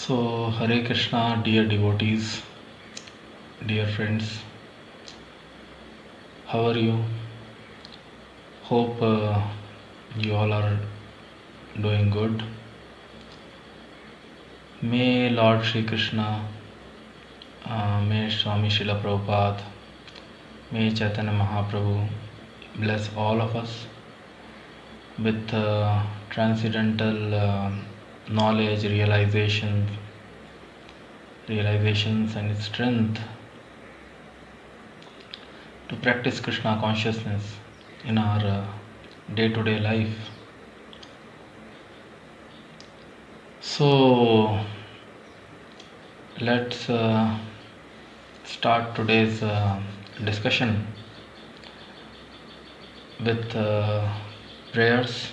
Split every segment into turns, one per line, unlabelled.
So, Hare Krishna, dear devotees, dear friends, how are you? Hope you all are doing good. May Lord Shri Krishna, may Swami Srila Prabhupada, may Chaitanya Mahaprabhu bless all of us with transcendental knowledge, realizations, and strength to practice Krishna consciousness in our day-to-day life. So let's start today's discussion with prayers.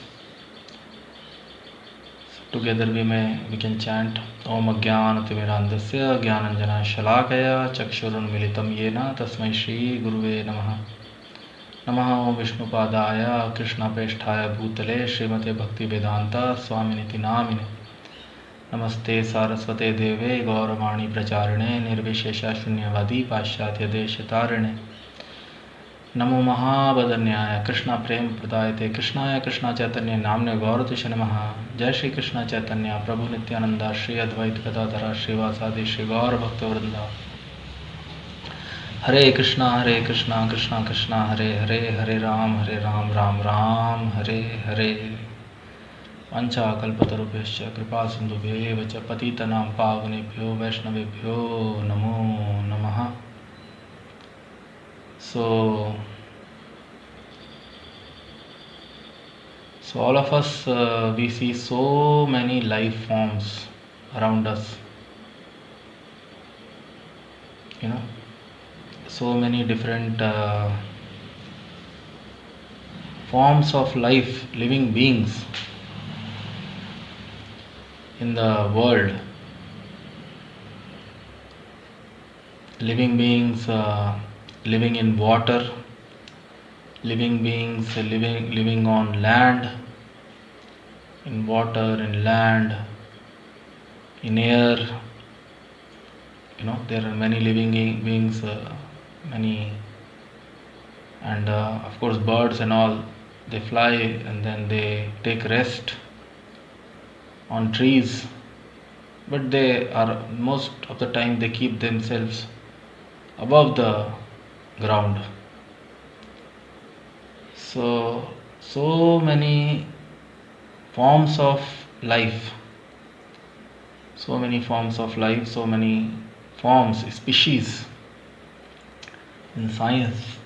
Together we can chant Om Ajnanatimirandasya Jnananjana Shalakaya Chakshurunmilitam Yena Tasmai Shri Guruve Namaha. Namaha Om Vishnupadaya Krishna Preshthaya Bhutale Srimate Bhakti Vedanta Swaminiti Namine. नमस्ते सारस्वते देवे गौरवाणी प्रचारिणे निर्विशेषा शून्यवादी पाश्चात्य देशतारिणे नमो महावदन्याय कृष्णा प्रेम प्रदायते कृष्णाय कृष्णा चैतन्य नाम्ने गौरतिश नमः. जय श्री कृष्ण चैतन्य प्रभु नित्यानंदा श्री अद्वैत गदाधर श्रीवासादि श्री गौर भक्तवृंदा. हरे कृष्णा कृष्णा कृष्णा हरे हरे हरे राम राम राम हरे हरे. वाञ्छाकल्पतरुभ्यश्च कृपा सिन्धुभ्येव च पतितनां पावनेभ्यो वैष्णवेभ्यो नमो नमः. So all of us we see so many life forms around us, so many different forms of life, living beings in the world. Living beings living in water, living beings living on land, in water, in land, in air. There are many living beings, many, and of course birds and all. They fly and then they take rest on trees, but they are, most of the time they keep themselves above the ground. So many forms of life, so many forms, species. In science,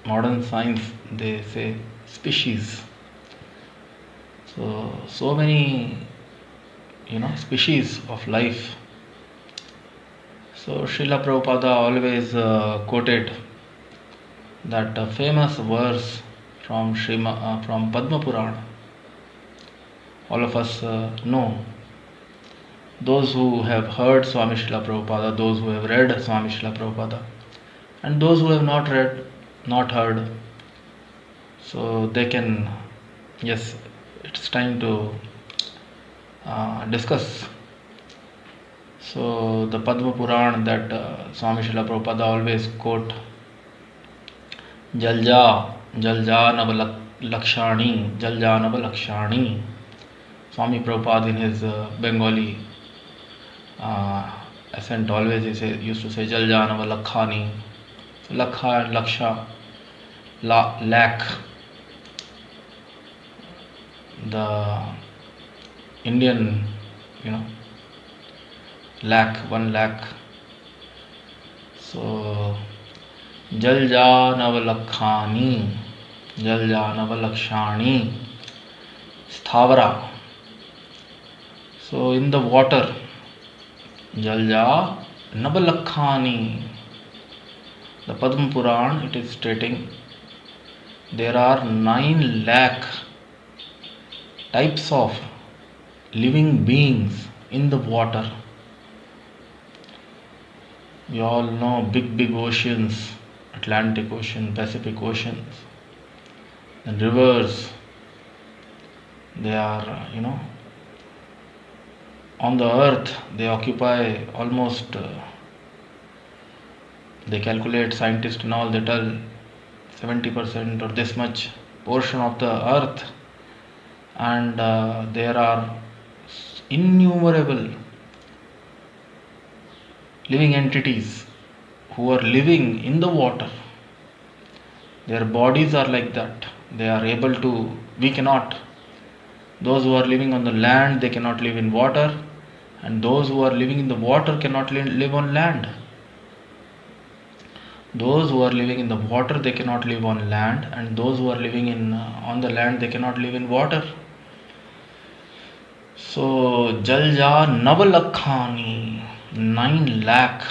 modern science, they say species. So many species of life. So Srila Prabhupada always quoted that famous verse from Padma Purana. All of us know. Those who have heard Swami Srila Prabhupada, those who have read Swami Srila Prabhupada, and those who have not read, not heard, so they can, yes, it's time to discuss. So the Padma Purana that Swami Srila Prabhupada always quote, Jalja Nava Lakshani. Swami Prabhupada in his Bengali accent always used to say Jalja Nava Lakhani. Lakha and Laksha, Lakh, the Indian, lakh, 1 lakh. So Jaljanava Lakshani, Sthavara. So in the water, Jalja Navalakhani. The Padma Puran, it is stating there are 9 lakh types of living beings in the water. We all know big oceans, Atlantic Ocean, Pacific Oceans, and rivers. They are, on the earth they occupy almost, they calculate, scientists and all, they tell 70% or this much portion of the earth, and there are innumerable living entities who are living in the water. Their bodies are like that. They are able to, we cannot. Those who are living on the land, they cannot live in water, and those who are living in the water cannot live on land. Those who are living in the water, they cannot live on land, and those who are living in on the land, they cannot live in water. So Jalja Navalakhani, 9 lakh,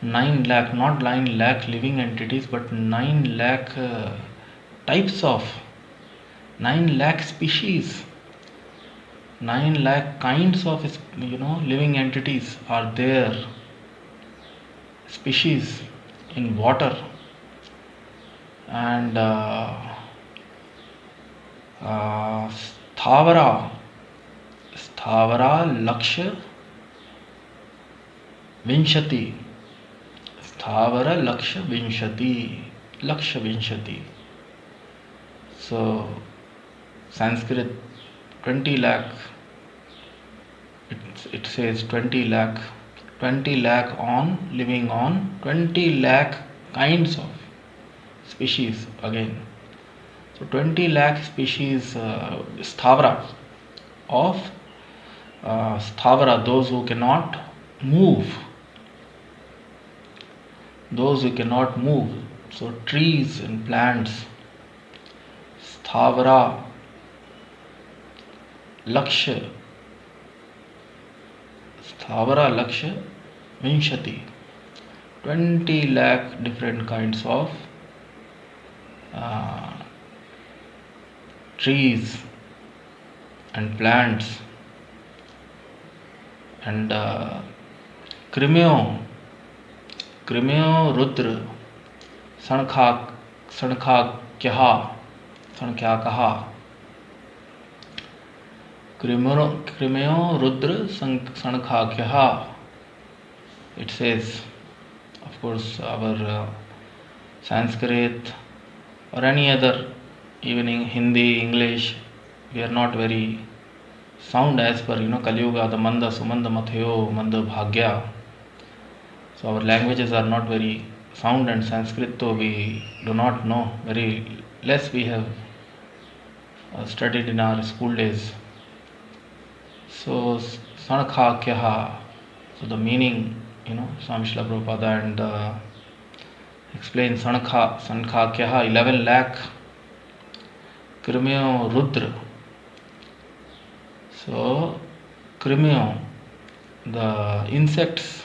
9 lakh, not 9 lakh living entities, but 9 lakh types of, 9 lakh species, 9 lakh kinds of living entities are there, species in water. And Sthavara Laksha Vinshati, Sthavara Laksha Vinshati. So Sanskrit 20 lakh, it says 20 lakh on living on 20 lakh kinds of species again. So 20 lakh species sthavara of sthavara, those who cannot move. So trees and plants. Sthavara Laksha Vinshati. 20 lakh different kinds of trees and plants. And Krimyo Rudra Sankhakaha. Krimyo Rudra Sankhakaha. It says, of course, our Sanskrit or any other, even in Hindi, English, we are not very sound as per Kali Yuga, the Manda, Sumanda, Mathayo, Manda, Bhagya. So our languages are not very sound, and Sanskrit though we do not know, very less we have studied in our school days. So Sankhakyaha, so the meaning, Swami Srila Prabhupada and explains Sankhakyaha, 11 lakh. Krimyo Rudra. So Krimyo, the insects,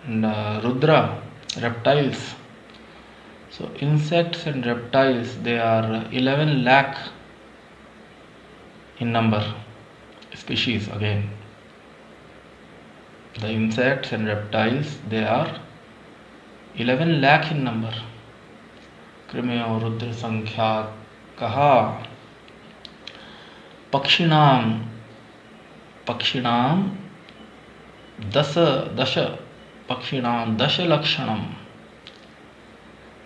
and Rudra, reptiles. So insects and reptiles, they are 11 lakh in number, species again. The insects and reptiles, they are 11 lakh in number. Krimyo Rudra Sankhya Kaha. Pakshinam Dasha Lakshanam.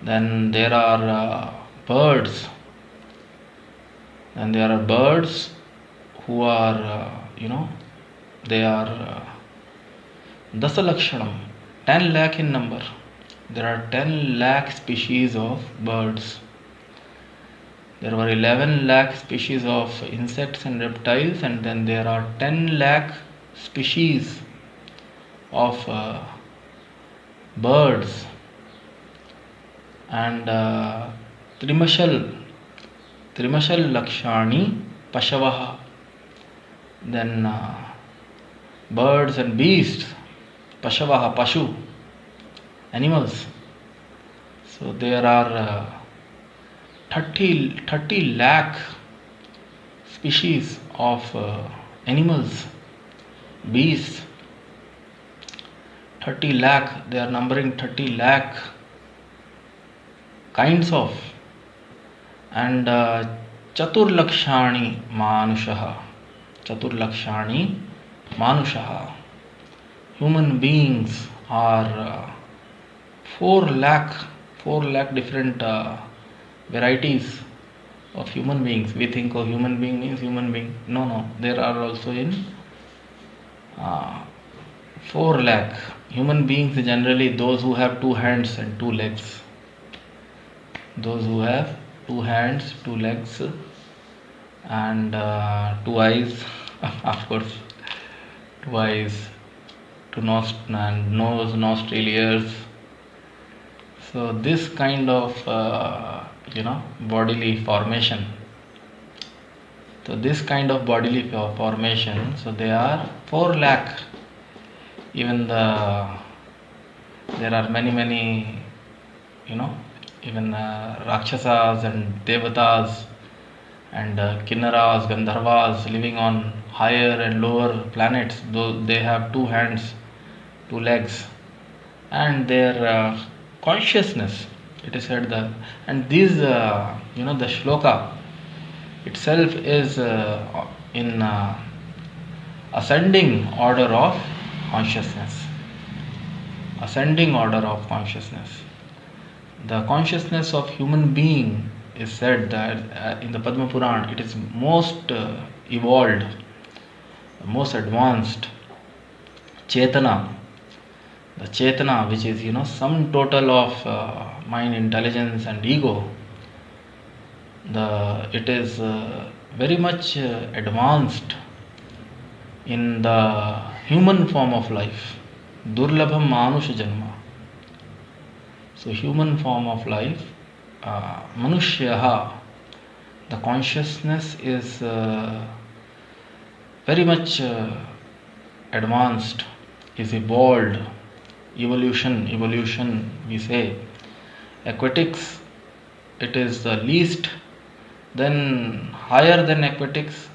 Then there are birds. And there are birds who are, they are Dasa Lakshanam, 10 lakh in number. There are 10 lakh species of birds. There were 11 lakh species of insects and reptiles, and then there are 10 lakh species of birds. And Trimashal Lakshani Pashavaha. Then birds and beasts, Pashavaha, Pashu, animals. So there are 30 lakh species of animals, beasts. 30 lakh, they are numbering 30 lakh kinds of. And Chatur Lakshani Manushaha. chaturlakshani manushaha. Human beings are 4 lakh different varieties of human beings. We think of human being means human being. No, there are also in 4 lakh. Human beings generally those who have 2 hands and 2 legs. Those who have 2 hands, 2 legs, and 2 eyes, of course, 2 eyes, and nose, nostril, ears. So this kind of bodily formation. So this kind of bodily formation. So they are 4 lakh. Even there are many even Rakshasas and Devatas and Kinnaras, Gandharvas living on higher and lower planets. Though they have 2 hands, 2 legs, and their consciousness. It is said that, and these the shloka itself is in ascending order of consciousness. Ascending order of consciousness. The consciousness of human being is said that in the Padma Puran it is most evolved, most advanced. Chetana, the Chetana, which is sum total of mind, intelligence, and ego. It is very much advanced in the human form of life. Durlabham Manusha Janma. So human form of life, Manushyaha, the consciousness is very much advanced, is evolved. Evolution we say. Aquatics, it is the least, then higher than aquatics.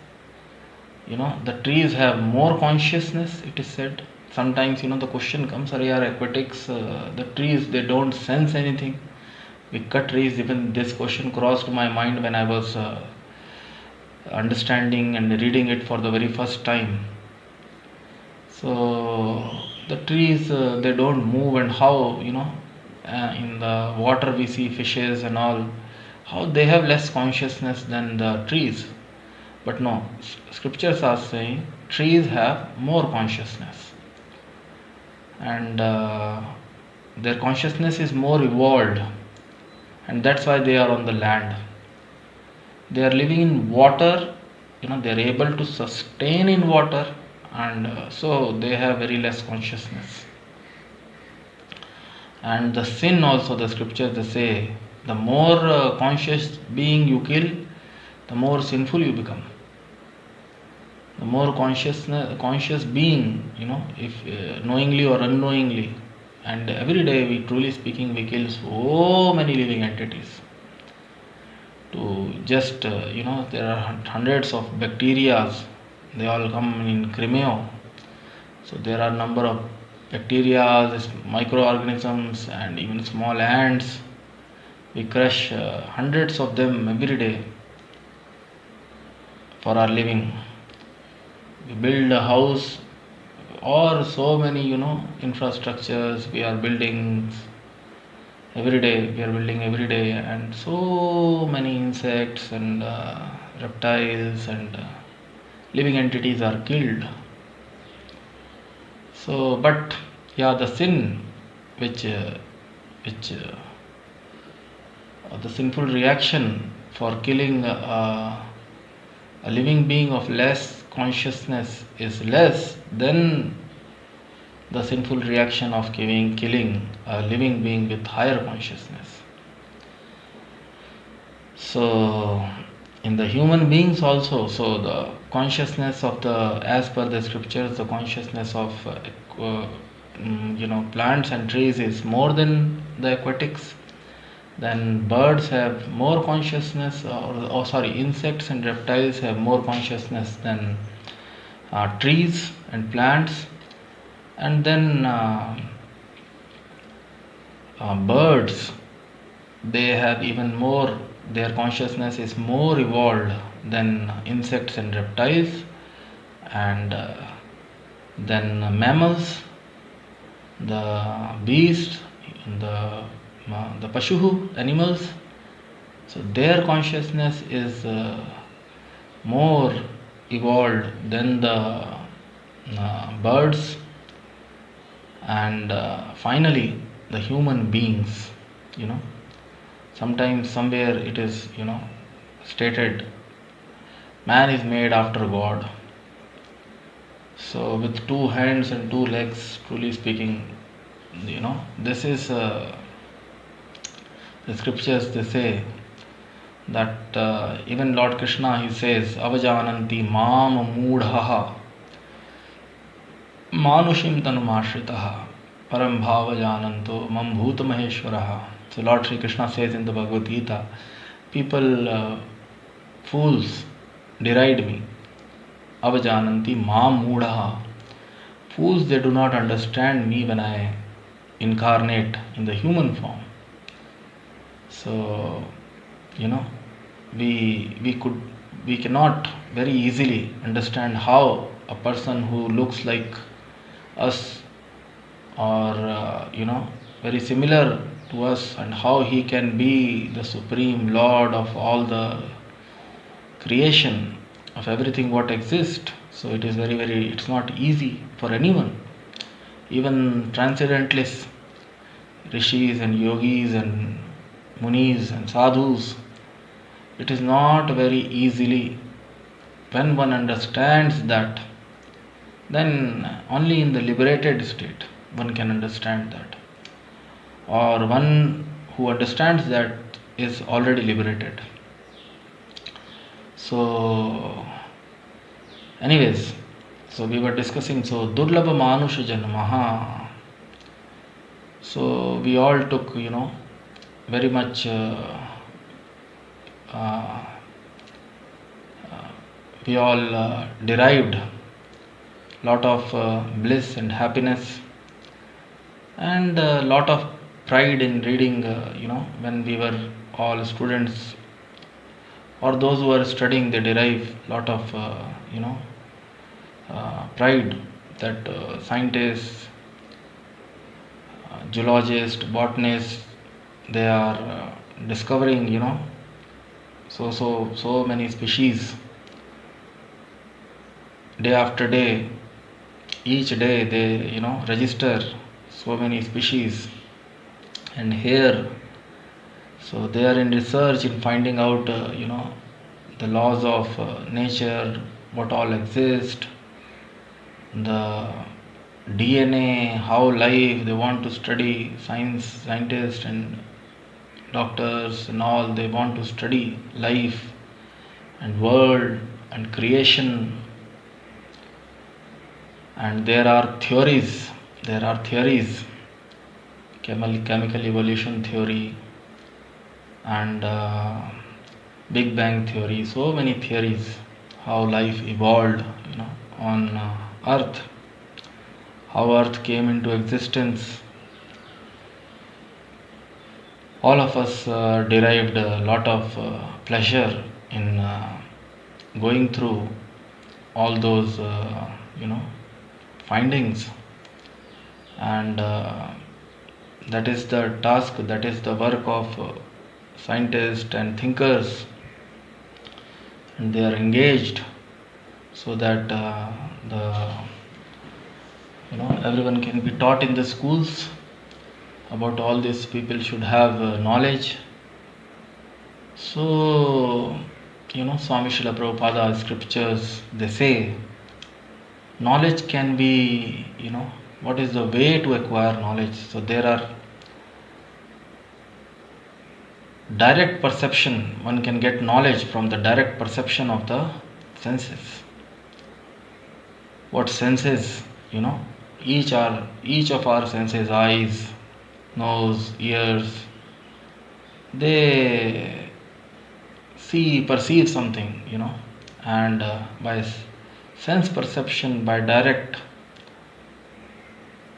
The trees have more consciousness, it is said. Sometimes the question comes, aquatics, the trees, they don't sense anything. We cut trees. Even this question crossed my mind when I was understanding and reading it for the very first time. So the trees, they don't move, and how in the water we see fishes and all, how they have less consciousness than the trees. But no, scriptures are saying trees have more consciousness, and their consciousness is more evolved, and that's why they are on the land. They are living in water, they are able to sustain in water, and so they have very less consciousness. And the sin also, the scriptures they say, the more conscious being you kill, the more sinful you become. The more conscious being, if knowingly or unknowingly, and every day we, truly speaking, we kill so many living entities. To just there are hundreds of bacteria, they all come in Crimeo. So there are number of bacteria, microorganisms, and even small ants. We crush hundreds of them every day for our living. We build a house or so many infrastructures we are building every day, and so many insects and reptiles and living entities are killed. So but the sin which the sinful reaction for killing a living being of less consciousness is less than the sinful reaction of killing a living being with higher consciousness. So in the human beings also, so the consciousness of as per the scriptures, the consciousness of plants and trees is more than the aquatics. Then birds have more consciousness, insects and reptiles have more consciousness than trees and plants. And then birds, they have even more, their consciousness is more evolved than insects and reptiles. and then mammals, the beasts, the pashu animals. So their consciousness is more evolved than the birds, and finally the human beings. You know, sometimes somewhere it is stated, man is made after God. So with two hands and two legs, truly speaking, this is the scriptures. They say that even Lord Krishna, he says, avajananti mam moodhaha manushim tanumashritah param bhava jananto mam bhuta maheshwaraha. So Lord Sri Krishna says in the Bhagavad Gita, people, fools, deride me. Avajananti mam moodhaha. Fools, they do not understand me when I incarnate in the human form. So, we cannot very easily understand how a person who looks like us, or very similar to us, and how he can be the supreme lord of all the creation, of everything what exists. So it is it's not easy for anyone, even transcendentalists, rishis and yogis and munis and sadhus. It is not very easily. When one understands that, then only in the liberated state one can understand that, or one who understands that is already liberated. So anyways, so we were discussing, so durlabha manusha janmaha. So we all took very much we all derived lot of bliss and happiness, and a lot of pride in reading, when we were all students, or those who are studying, they derive lot of pride that scientists, geologists, botanists, they are discovering so many species day after day. Each day they register so many species, and here, so they are in research in finding out the laws of nature, what all exist, the DNA, how life, they want to study. Scientists and doctors and all, they want to study life and world and creation. And there are theories, chemical evolution theory, and Big Bang theory, so many theories, how life evolved on earth, how earth came into existence. All of us derived a lot of pleasure in going through all those findings, and that is the task, that is the work of scientists and thinkers, and they are engaged so that everyone can be taught in the schools about all this. People should have knowledge. So Swami Srila Prabhupada scriptures, they say knowledge can be, what is the way to acquire knowledge? So there are direct perception. One can get knowledge from the direct perception of the senses. What senses? Each of our senses, eyes, nose, ears, they perceive something, and by sense perception, by direct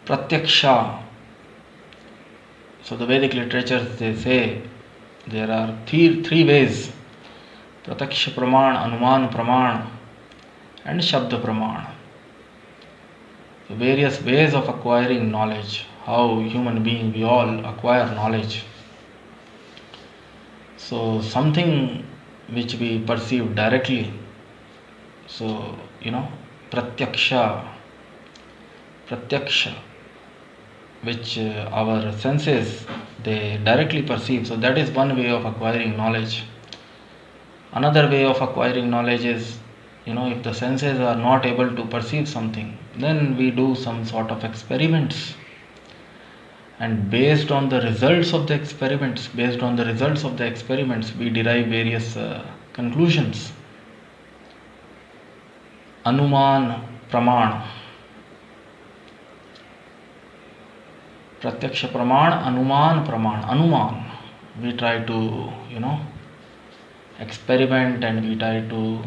pratyaksha. So the Vedic literatures, they say there are three ways: pratyaksha praman, anuman praman, and Shabda Praman. So various ways of acquiring knowledge, how human being we all acquire knowledge. So something which we perceive directly, so pratyaksha, which our senses they directly perceive. So that is one way of acquiring knowledge. Another way of acquiring knowledge is, if the senses are not able to perceive something, then we do some sort of experiments. And based on the results of the experiments, we derive various conclusions. Anuman, Praman. Pratyaksha Praman, Anuman Praman. Anuman. We try to, experiment and we try to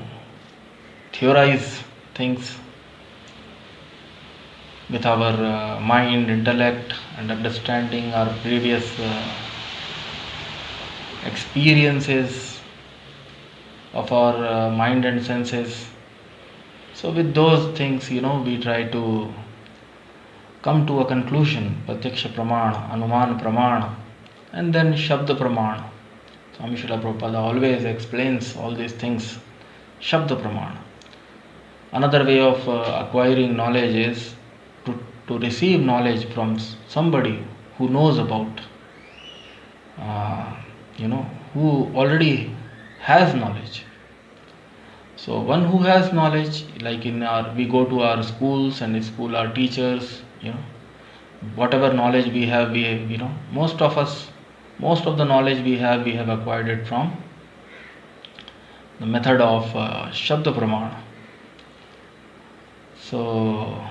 theorize things with our mind, intellect, and understanding our previous experiences of our mind and senses. So with those things, we try to come to a conclusion. Pratyaksha Praman, Anuman Praman, and then Shabda Praman. Swami Srila Prabhupada always explains all these things. Shabda Praman. Another way of acquiring knowledge is to receive knowledge from somebody who knows about, who already has knowledge. So one who has knowledge, like we go to our schools and in school our teachers, whatever knowledge we have, most of the knowledge we have acquired it from the method of Shabda Praman. So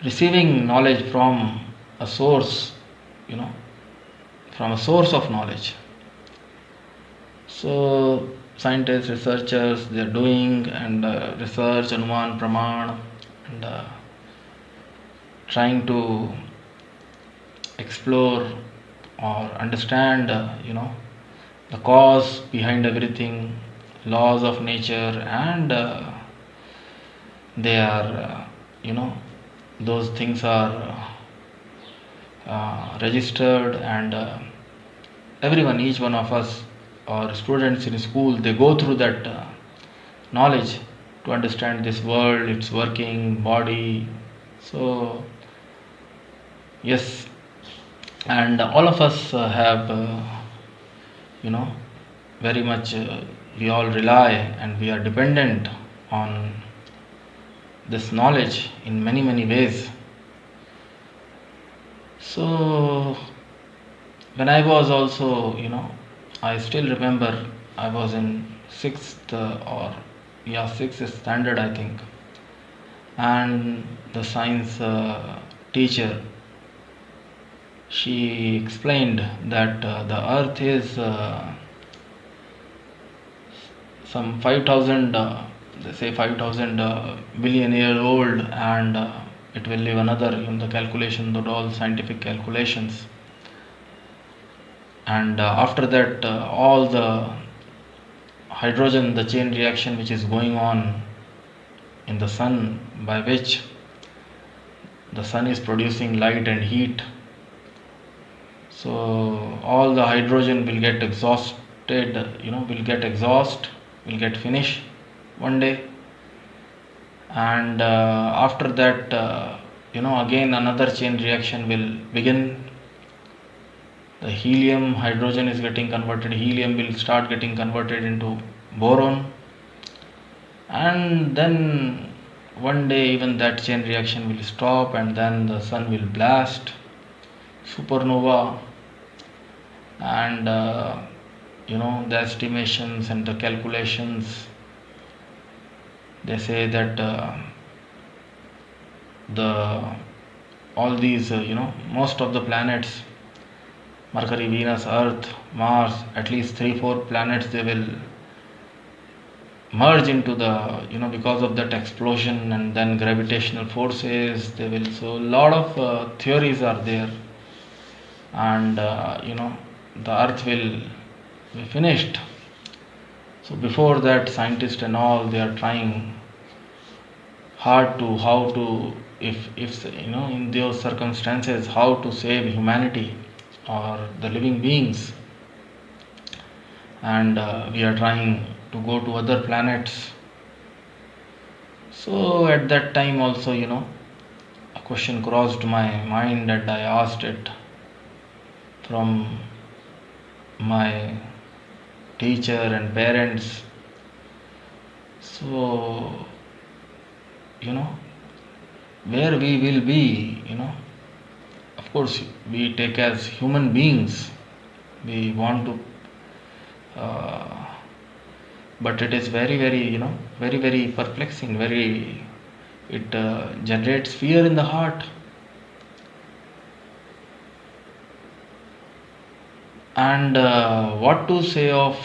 receiving knowledge from a source, from a source of knowledge. So scientists, researchers, they are doing and research, Anuman Praman, and trying to explore or understand, the cause behind everything, laws of nature, and they are, those things are registered, and everyone, each one of us, or students in school, they go through that knowledge to understand this world, its working, body. So yes, and all of us have, very much, we all rely and we are dependent on this knowledge in many, many ways. So when I was also, I still remember I was in sixth standard, I think, and the science teacher, she explained that the earth is some 5000 they say 5000 billion years old, and it will live another, the calculation, all scientific calculations, and after that all the hydrogen, the chain reaction which is going on in the sun, by which the sun is producing light and heat, so all the hydrogen will get exhausted, will get finished one day, and after that, again another chain reaction will begin. The helium, hydrogen is getting converted, helium will start getting converted into boron, and then one day even that chain reaction will stop, and then the sun will blast, supernova, and the estimations and the calculations, they say that all these, most of the planets, Mercury, Venus, Earth, Mars, at least 3-4 planets, they will merge into the, because of that explosion, and then gravitational forces, they will. So a lot of theories are there, and the Earth will be finished. So before that, scientists and all, they are trying hard to how to, if in those circumstances, how to save humanity or the living beings, and we are trying to go to other planets. So at that time also, a question crossed my mind and I asked it from my teacher and parents. So, where we will be, of course, we take as human beings, we want to, uh, but it is very, very, very, very perplexing, very, it generates fear in the heart. And what to say of,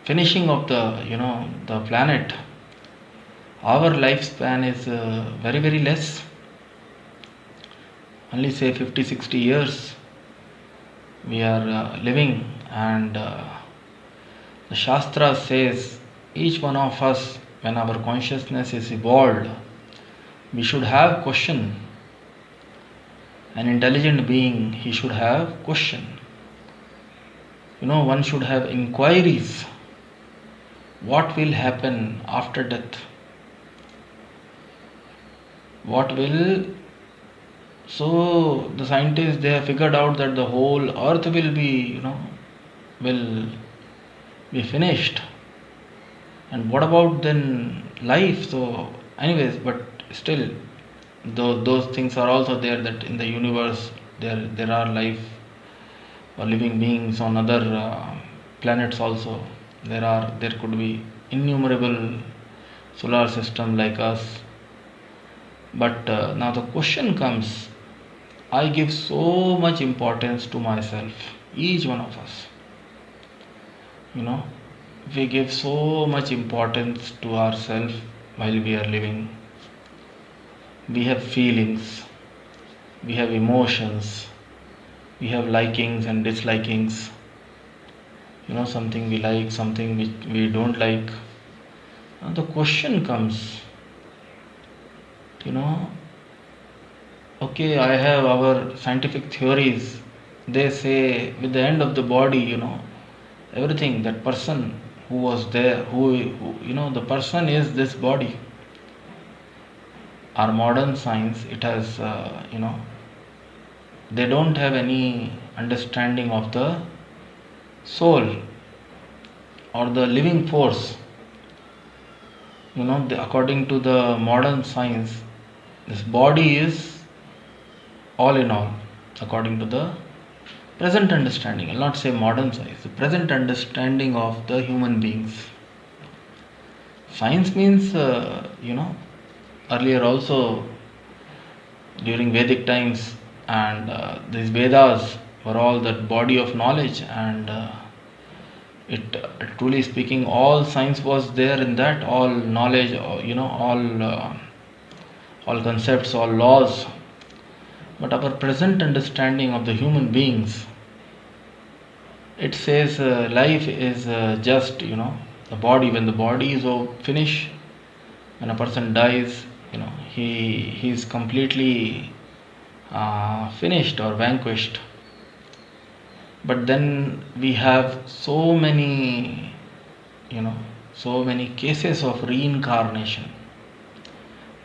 finishing of the planet. Our lifespan is very, very less, only say 50-60 years we are living, and the Shastra says each one of us, when our consciousness is evolved, we should have question. An intelligent being, he should have question. One should have inquiries. What will happen after death? What will... So the scientists, they have figured out that the whole earth will be, will be finished. And what about then life? So anyways, but still, those things are also there, that in the universe there are life or living beings on other planets also. There could be innumerable solar system like us. But now the question comes, I give so much importance to myself, each one of us. We give so much importance to ourselves while we are living. We have feelings, we have emotions, we have likings and dislikings. Something we like, something which we don't like. Now the question comes, okay, I have our scientific theories. They say with the end of the body, everything, that person who was there, who the person is this body. Our modern science, it has, they don't have any understanding of the soul or the living force. According to the modern science, this body is all in all, according to the present understanding. I'll not say modern science, the present understanding of the human beings. Science means, earlier also during Vedic times, and these Vedas were all that body of knowledge, and it truly speaking, all science was there in that, all knowledge, all concepts, all laws. But our present understanding of the human beings, it says life is just, the body. When the body is finished, when a person dies, he is completely finished or vanquished. But then we have so many, so many cases of reincarnation.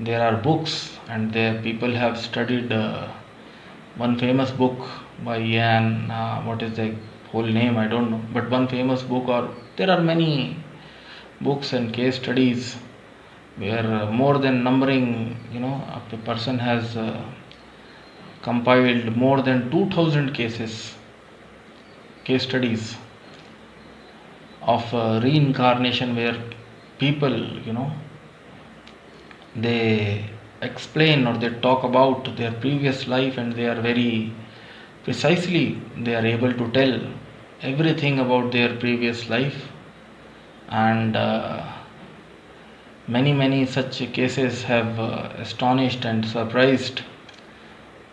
There are books, and there people have studied one famous book by Ian, what is the whole name, I don't know, but one famous book, or there are many books and case studies where more than numbering, a person has compiled more than 2000 case studies of reincarnation, where people, they explain or they talk about their previous life, and they are very precisely, they are able to tell everything about their previous life. And many such cases have astonished and surprised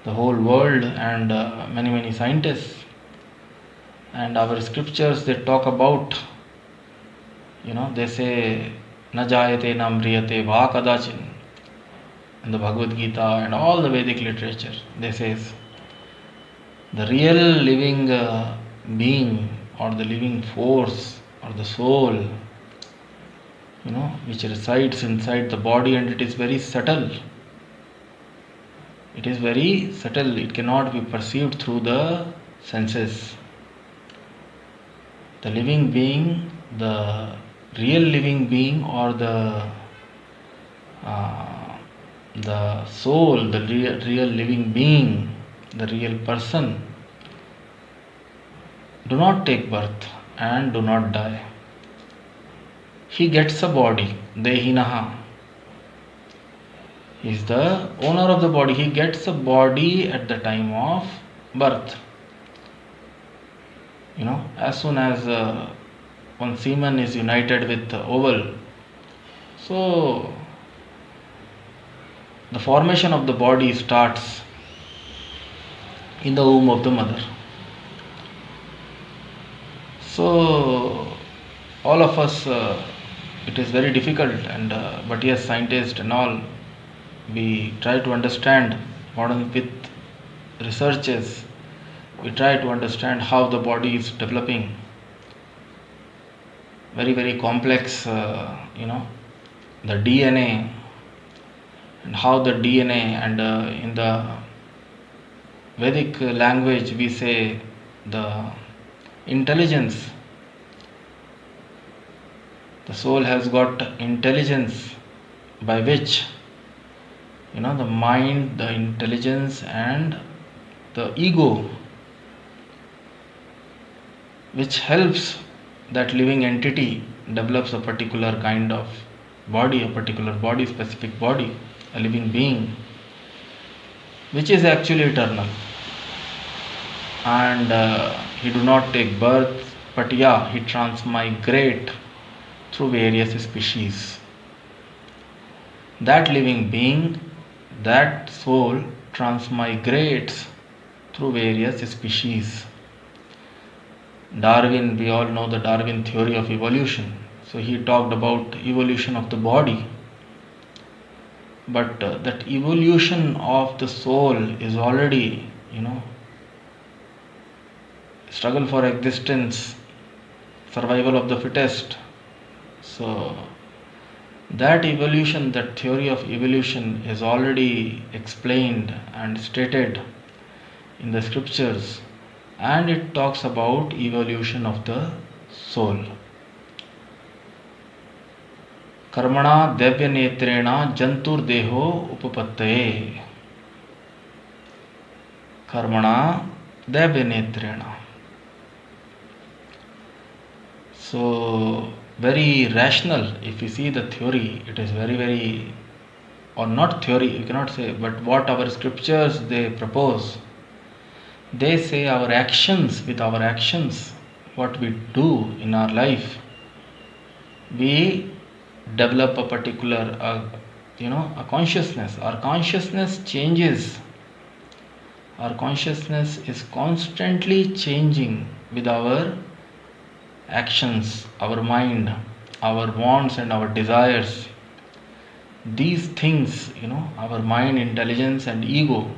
the whole world, and many scientists. And our scriptures, they talk about, they say na jayate na mriyate va kadachin. In the Bhagavad Gita and all the Vedic literature, they says the real living being or the living force or the soul, which resides inside the body, and it is very subtle. It is very subtle. It cannot be perceived through the senses. The living being, the real living being, or the soul, the real living being, the real person, do not take birth and do not die. He gets a body, Dehinaha. He is the owner of the body. He gets a body at the time of birth. As soon as one semen is united with the ovule, so the formation of the body starts in the womb of the mother. So all of us, it is very difficult, but yes, scientists and all, we try to understand modern with researches. We try to understand how the body is developing. Very, very complex, the DNA, and how the DNA, and in the Vedic language we say the intelligence. The soul has got intelligence by which, the mind, the intelligence, and the ego, which helps that living entity develops a particular kind of body, a particular body, specific body, a living being, which is actually eternal. And he do not take birth, but yeah, he transmigrate through various species. That living being, that soul transmigrates through various species. Darwin, we all know the Darwin theory of evolution. So he talked about evolution of the body. But that evolution of the soul is already, struggle for existence, survival of the fittest. So that evolution, that theory of evolution is already explained and stated in the scriptures, and it talks about evolution of the soul. Karmana devya netrena jantur deho upapattaye. Karmana devya netrena. So very rational. If you see the theory, it is very, very, or not theory, you cannot say, but what our scriptures they propose. They say our actions, with our actions, what we do in our life, we develop a particular, a consciousness. Our consciousness changes. Our consciousness is constantly changing with our actions, our mind, our wants and our desires. These things, our mind, intelligence and ego.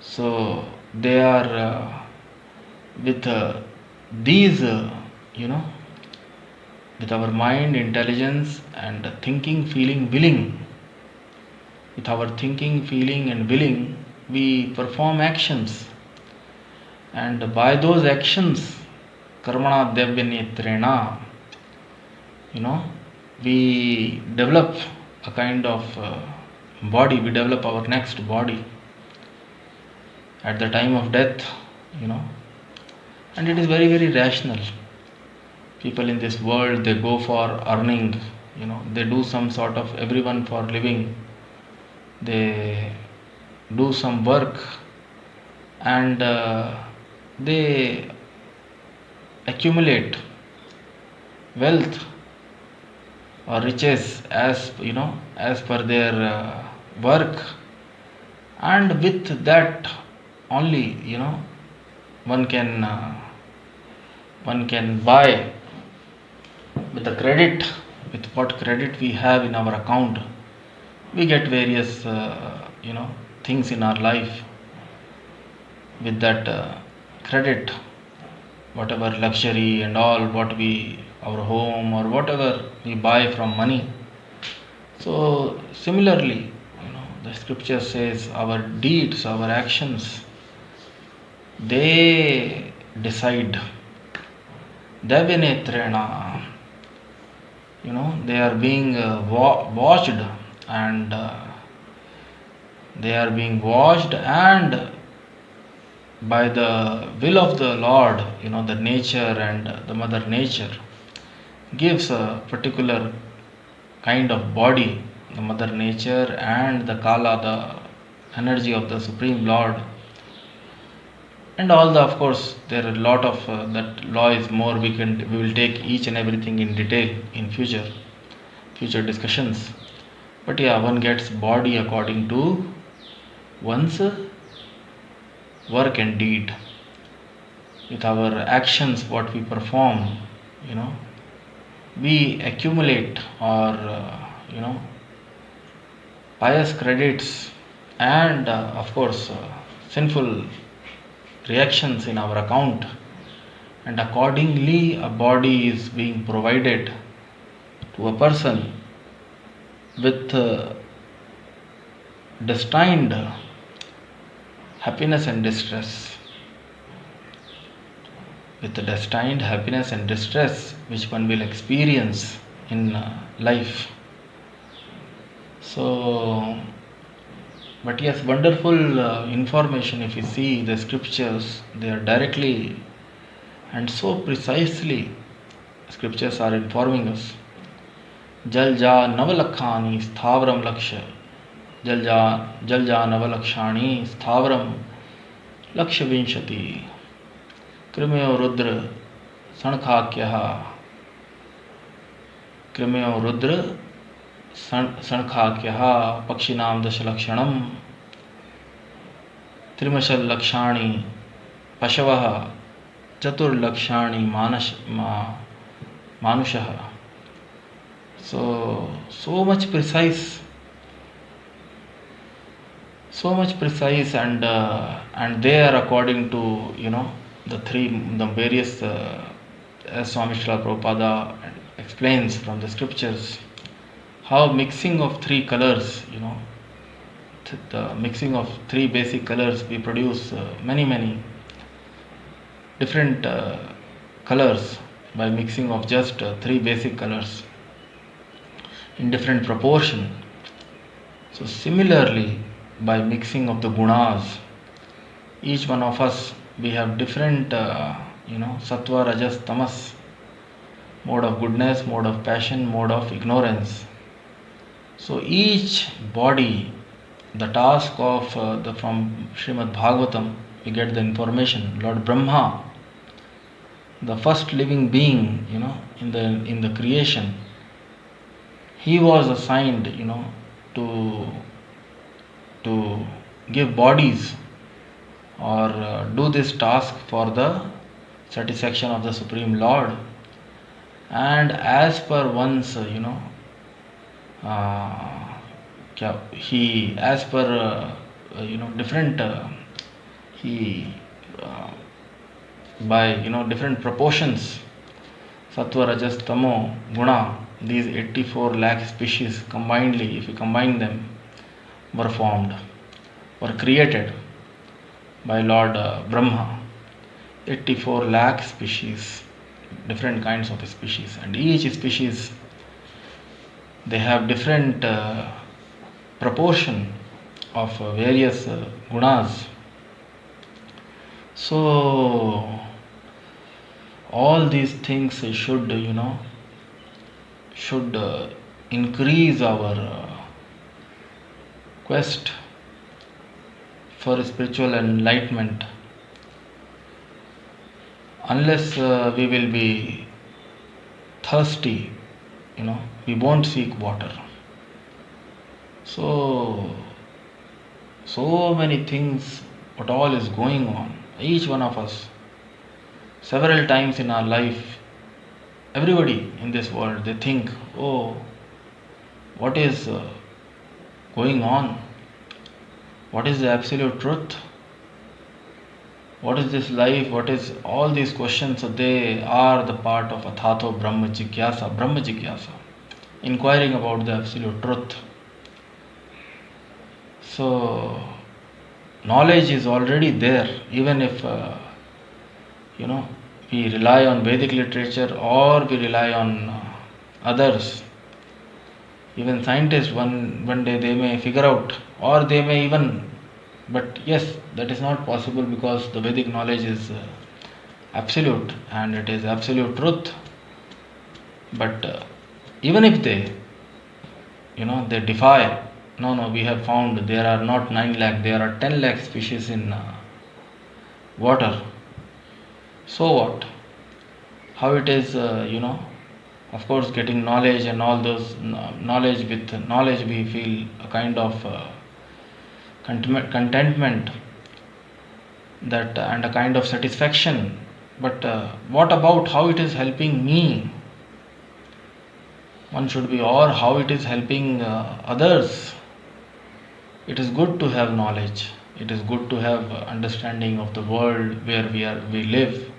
So they are with these, with our mind, intelligence and thinking, feeling, willing. With our thinking, feeling and willing, we perform actions. And by those actions, karmana devyanetrena, we develop a kind of body, we develop our next body at the time of death, and it is very, very rational. People in this world, they go for earning, they do some sort of, everyone for living, they do some work, and they accumulate wealth or riches as per their work, and with that only one can buy with the credit, with what credit we have in our account, we get various things in our life. With that credit, whatever luxury and all, what we, our home or whatever we buy from money. So similarly, the scripture says our deeds, our actions, they decide. Devinetrena, they are being watched, and they are being watched, and by the will of the Lord, the nature and the Mother Nature gives a particular kind of body, the Mother Nature and the Kala, the energy of the Supreme Lord. And all the, of course, there are a lot of that law is more. We will take each and everything in detail in future discussions. But yeah, one gets body according to one's work and deed. With our actions, what we perform, we accumulate or pious credits and of course sinful reactions in our account, and accordingly a body is being provided to a person with destined happiness and distress, with the destined happiness and distress which one will experience in life. So, but yes, wonderful information. If you see the scriptures, they are directly and so precisely, scriptures are informing us. Jalja Navalakshani Sthavram Laksha. Jalja Navalakshani Sthavram Laksha Vinshati. Krimyo Rudra Sankhakyaha. Krimyo Rudra Sankhakyaha Pakshinam Dashalakshanam. Trimashal Lakshani Pashavaha Chatur Lakshani Manushaha. So much precise, and they are according to the various as Swami Srila Prabhupada explains from the scriptures, how mixing of three colors, the mixing of three basic colors, we produce many different colors by mixing of just three basic colors in different proportion. So similarly, by mixing of the gunas, each one of us, we have different sattva, rajas, tamas, mode of goodness, mode of passion, mode of ignorance. So each body, the task of from Srimad Bhagavatam, we get the information. Lord Brahma, the first living being, in the creation, he was assigned, to give bodies or do this task for the satisfaction of the Supreme Lord. And as per one's, he, as per different, he by different proportions, sattva, rajas, tamo, guna, these 84 lakh species combinedly, if you combine them, were formed, were created by Lord Brahma. 84 lakh species, different kinds of species, and each species, they have different proportion of various gunas. So all these things should increase our quest for spiritual enlightenment. Unless we will be thirsty, we won't seek water. So many things, what all is going on, each one of us, several times in our life, everybody in this world, they think, oh, what is going on? What is the absolute truth? What is this life? What is all these questions? So they are the part of Athato Brahma Jigyasa, inquiring about the absolute truth. So knowledge is already there, even if we rely on Vedic literature or we rely on others. Even scientists one day they may figure out, or they may even, but yes, that is not possible because the Vedic knowledge is absolute and it is absolute truth. But even if they they defy, no, we have found there are not 9 lakh, there are 10 lakh species in water. So what? How it is, of course, getting knowledge and all those knowledge, with knowledge we feel a kind of contentment, that and a kind of satisfaction. But what about how it is helping me? One should be, or how it is helping others. It is good to have knowledge. It is good to have understanding of the world where we live.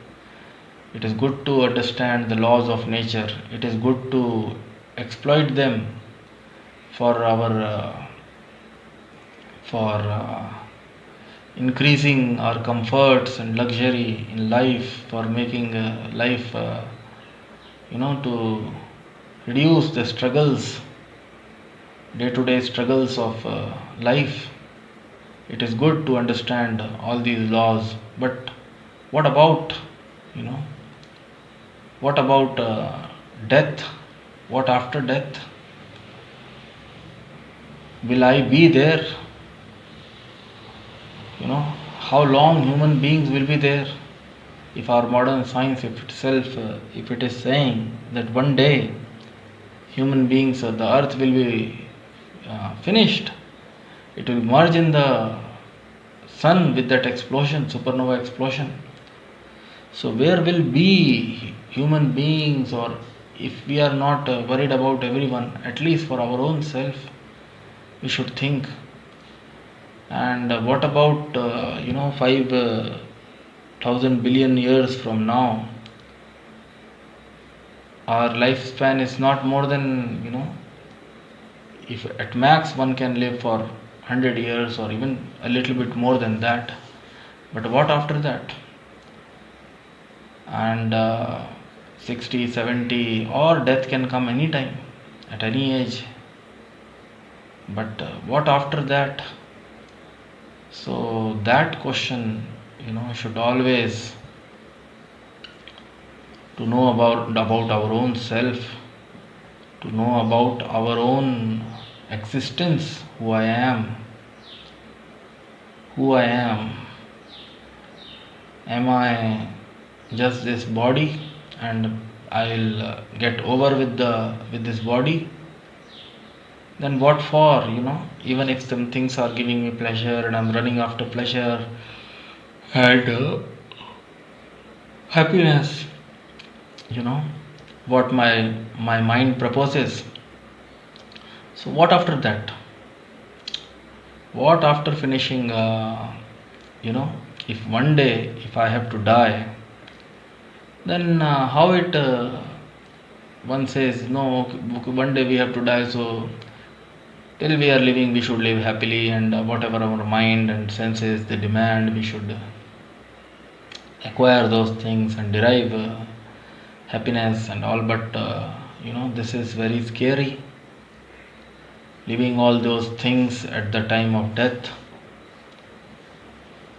It is good to understand the laws of nature. It is good to exploit them for our increasing our comforts and luxury in life, for making life to reduce the struggles, day-to-day struggles of life. It is good to understand all these laws. But what about what about death? What after death? Will I be there? How long human beings will be there? If our modern science, if it is saying that one day human beings, the earth will be finished, it will merge in the sun with that explosion, supernova explosion. So where will be human beings? Or if we are not worried about everyone, at least for our own self, we should think. And what about 5,000 billion years from now? Our lifespan is not more than, if at max one can live for 100 years or even a little bit more than that. But what after that? And 60, 70, or death can come anytime, at any age. But what after that? So that question, should always, to know about our own self, to know about our own existence, who I am. Am I just this body and I'll get over with this body? Then what for? Even if some things are giving me pleasure and I'm running after pleasure and happiness, what my mind proposes. So what after that? What after finishing? If one day, if I have to die, then how it? One says, no, one day we have to die, so till we are living, we should live happily, and whatever our mind and senses they demand, we should acquire those things and derive happiness and all. But this is very scary. Leaving all those things at the time of death,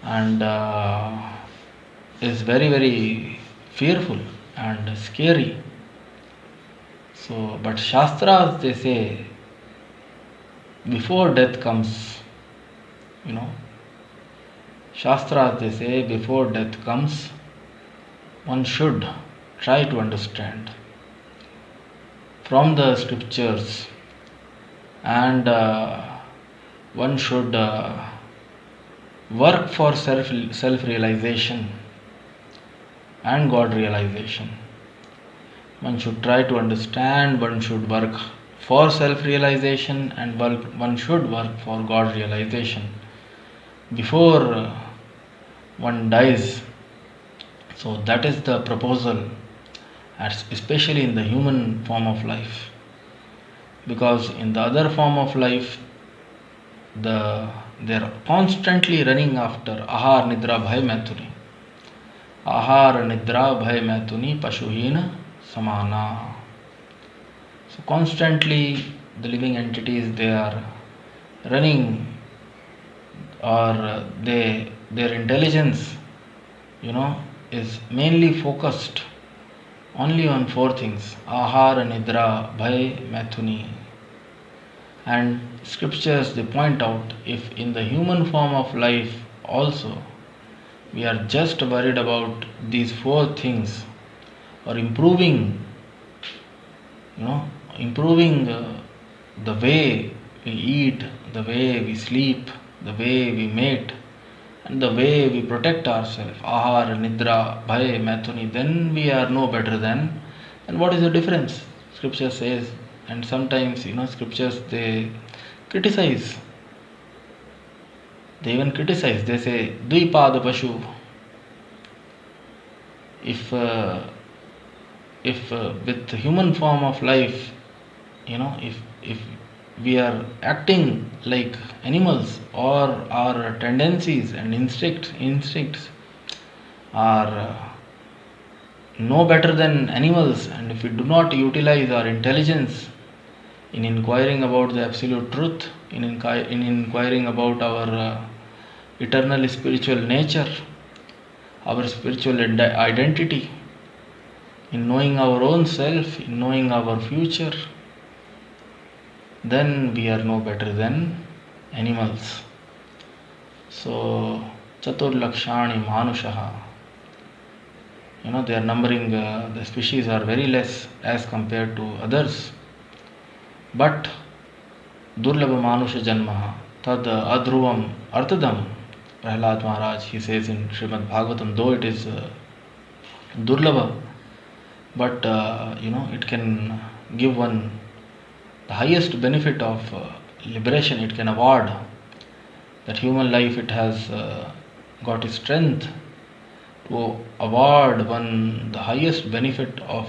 and is very, very fearful and scary. So, but Shastras, they say, before death comes, Shastras, they say, before death comes, one should try to understand from the scriptures, and one should work for self realization and God realization. One should try to understand, one should work for self-realization, and one should work for God realization before one dies. So that is the proposal, especially in the human form of life. Because in the other form of life, they're constantly running after ahar nidra bhay maithuni. Ahar nidra bhay maithuni pashuhina samana. So constantly the living entities, they are running, or their intelligence, is mainly focused only on four things: ahar nidra bhay maithuni. And scriptures, they point out, if in the human form of life also we are just worried about these four things, or improving the way we eat, the way we sleep, the way we mate, and the way we protect ourselves, ahar nidra bhay maithuni, then we are no better than. And what is the difference? Scripture says. And sometimes, scriptures, criticize they even criticize. They say dvipad pashu. If with the human form of life, if we are acting like animals, or our tendencies and instincts are no better than animals, and if we do not utilize our intelligence in inquiring about the absolute truth, in inquiring about our eternal spiritual nature, our spiritual identity, in knowing our own self, in knowing our future, then we are no better than animals. So, Chatur Lakshani Manushaha. They are numbering, the species are very less as compared to others. But Durlabha Manusha Janmaha Tad Adhruvam Artadam. Prahlad Maharaj, he says in Srimad Bhagavatam, though it is Durlabha, but it can give one the highest benefit of liberation. It can award that human life, it has got strength to award one the highest benefit of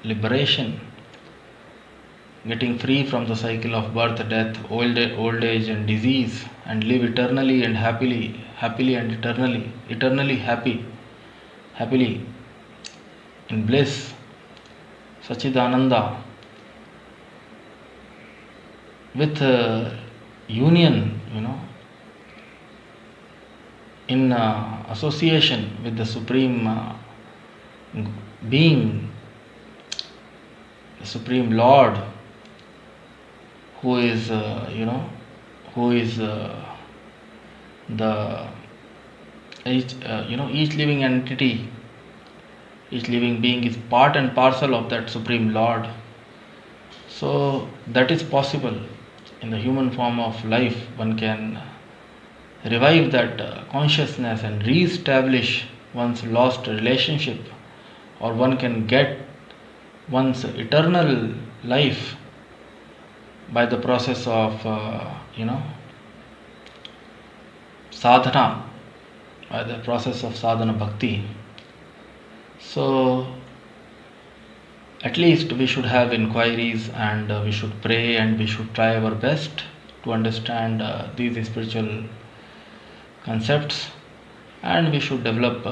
liberation, getting free from the cycle of birth, death, old age and disease, and live eternally and happily and eternally happily in bliss, Sachidananda, with union, in association with the Supreme Being, the Supreme Lord, who is, the each living entity, each living being is part and parcel of that Supreme Lord. So that is possible in the human form of life. One can revive that consciousness and re-establish one's lost relationship, or one can get one's eternal life by the process of sadhana, by the process of sadhana bhakti. So at least we should have inquiries, and we should pray, and we should try our best to understand these spiritual concepts, and we should develop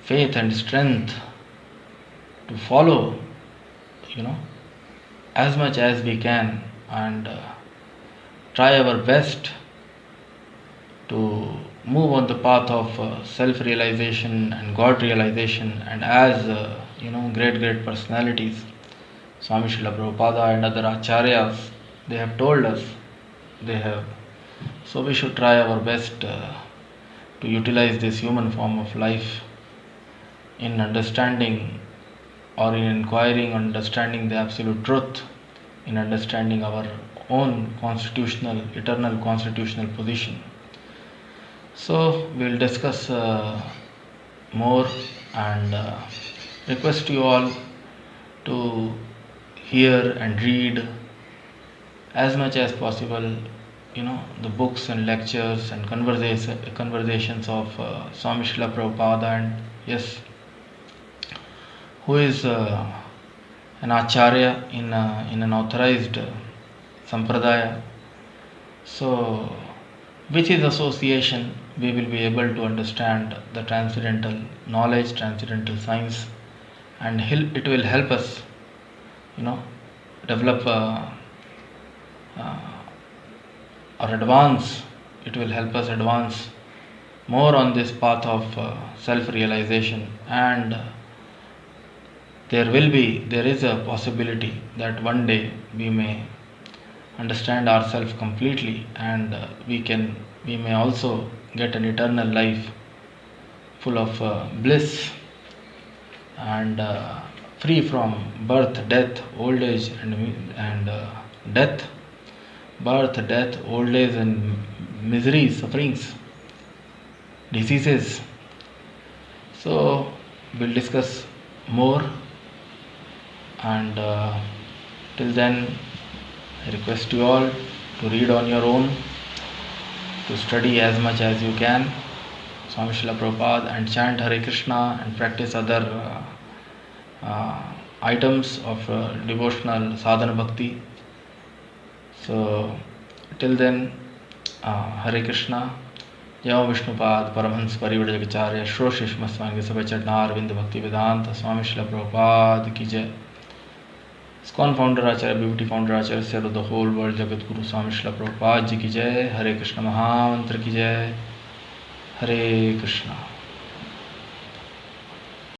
faith and strength to follow as much as we can, and try our best to move on the path of self-realization and God realization. And as great personalities, Swami Srila Prabhupada and other acharyas, they have told us, so we should try our best to utilize this human form of life in understanding, or in inquiring, understanding the absolute truth, in understanding our own eternal constitutional position. So we'll discuss more, and request you all to hear and read as much as possible, the books and lectures and conversations of Swami Srila Prabhupada, and yes, who is an acharya in an authorized sampradaya. So, with his association, we will be able to understand the transcendental knowledge, transcendental science, and it will help us, develop or advance. It will help us advance more on this path of self-realization, and there is a possibility that one day we may understand ourselves completely, and we may also get an eternal life full of bliss, and free from birth, death, old age, and death, birth, death, old age, and miseries, sufferings, diseases. So we'll discuss more, and till then, I request you all to read on your own, to study as much as you can Swami Srila Prabhupada, and chant Hare Krishna and practice other items of devotional sadhana bhakti. So till then, Hare Krishna. जय विष्णुपाद परमहंस परिव्राजकाचार्य श्रोषिष्म स्वामी सब चरणार विंद भक्ति वेदांत स्वामी श्रील प्रभुपाद की जय. स्कॉन founder आचार्य BBT founder आचार्य से the whole world Jagat Guru स्वामी श्रील प्रभुपाद जी की जय. हरे कृष्ण महामंत्र की जय. हरे कृष्णा.